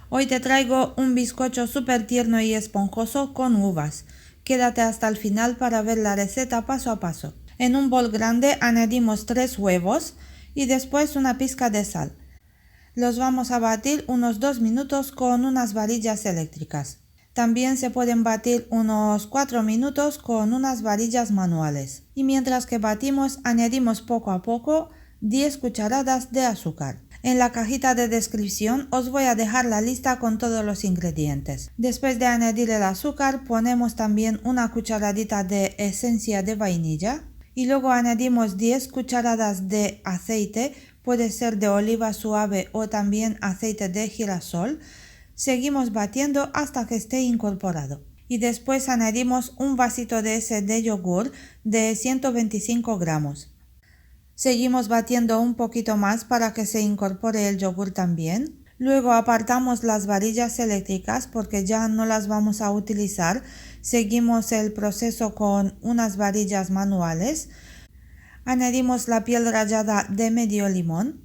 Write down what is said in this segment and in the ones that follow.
Hoy te traigo un bizcocho súper tierno y esponjoso con uvas. Quédate hasta el final para ver la receta paso a paso. En un bol grande añadimos 3 huevos y después una pizca de sal. Los vamos a batir unos 2 minutos con unas varillas eléctricas. También se pueden batir unos 4 minutos con unas varillas manuales. Y mientras que batimos, añadimos poco a poco 10 cucharadas de azúcar. En la cajita de descripción os voy a dejar la lista con todos los ingredientes. Después de añadir el azúcar, ponemos también una cucharadita de esencia de vainilla y luego añadimos 10 cucharadas de aceite, puede ser de oliva suave o también aceite de girasol. Seguimos batiendo hasta que esté incorporado. Y después añadimos un vasito de ese de yogur de 125 gramos. Seguimos batiendo un poquito más para que se incorpore el yogur también. Luego apartamos las varillas eléctricas porque ya no las vamos a utilizar. Seguimos el proceso con unas varillas manuales. Añadimos la piel rallada de medio limón.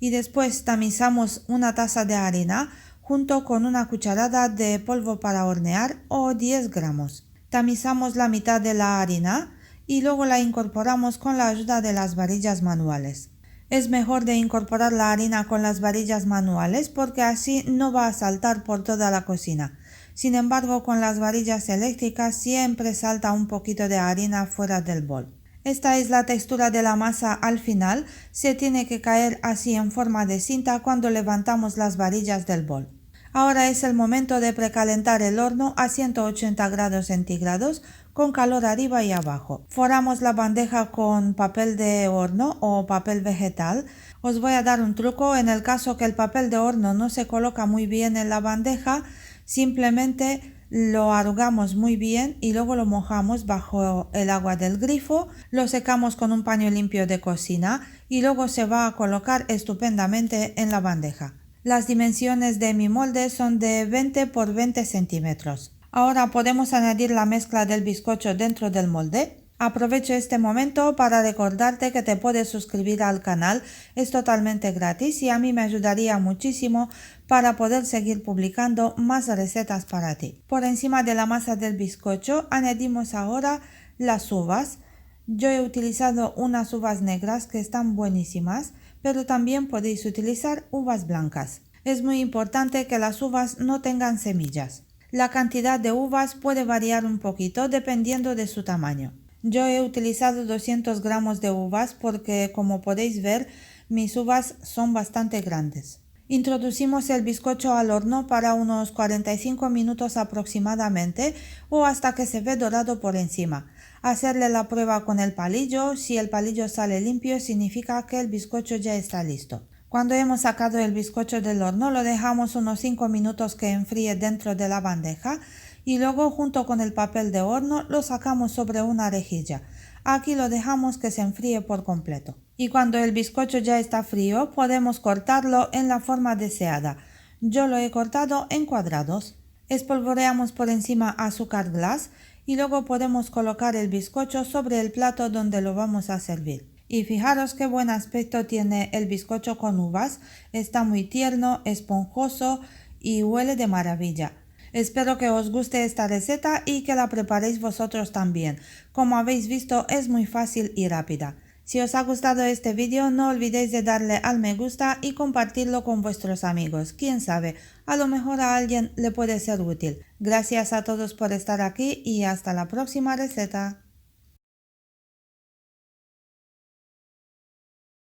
Y después tamizamos una taza de harina junto con una cucharada de polvo para hornear o 10 gramos. Tamizamos la mitad de la harina y luego la incorporamos con la ayuda de las varillas manuales. Es mejor de incorporar la harina con las varillas manuales porque así no va a saltar por toda la cocina. Sin embargo, con las varillas eléctricas siempre salta un poquito de harina fuera del bol. Esta es la textura de la masa al final. Se tiene que caer así en forma de cinta cuando levantamos las varillas del bol. Ahora es el momento de precalentar el horno a 180 grados centígrados con calor arriba y abajo. Forramos la bandeja con papel de horno o papel vegetal. Os voy a dar un truco en el caso que el papel de horno no se coloca muy bien en la bandeja. Simplemente lo arrugamos muy bien y luego lo mojamos bajo el agua del grifo, lo secamos con un paño limpio de cocina y luego se va a colocar estupendamente en la bandeja. Las dimensiones de mi molde son de 20 por 20 centímetros. Ahora podemos añadir la mezcla del bizcocho dentro del molde. Aprovecho este momento para recordarte que te puedes suscribir al canal, es totalmente gratis y a mí me ayudaría muchísimo para poder seguir publicando más recetas para ti. Por encima de la masa del bizcocho añadimos ahora las uvas. Yo he utilizado unas uvas negras que están buenísimas, pero también podéis utilizar uvas blancas. Es muy importante que las uvas no tengan semillas. La cantidad de uvas puede variar un poquito dependiendo de su tamaño. Yo he utilizado 200 gramos de uvas porque, como podéis ver, mis uvas son bastante grandes. Introducimos el bizcocho al horno para unos 45 minutos aproximadamente o hasta que se ve dorado por encima. Hacerle la prueba con el palillo. Si el palillo sale limpio, significa que el bizcocho ya está listo. Cuando hemos sacado el bizcocho del horno, lo dejamos unos 5 minutos que enfríe dentro de la bandeja y luego junto con el papel de horno lo sacamos sobre una rejilla. Aquí lo dejamos que se enfríe por completo. Y cuando el bizcocho ya está frío, podemos cortarlo en la forma deseada. Yo lo he cortado en cuadrados. Espolvoreamos por encima azúcar glass y luego podemos colocar el bizcocho sobre el plato donde lo vamos a servir. Y fijaros qué buen aspecto tiene el bizcocho con uvas. Está muy tierno, esponjoso y huele de maravilla. Espero que os guste esta receta y que la preparéis vosotros también. Como habéis visto, es muy fácil y rápida. Si os ha gustado este vídeo, no olvidéis de darle al me gusta y compartirlo con vuestros amigos. Quién sabe, a lo mejor a alguien le puede ser útil. Gracias a todos por estar aquí y hasta la próxima receta.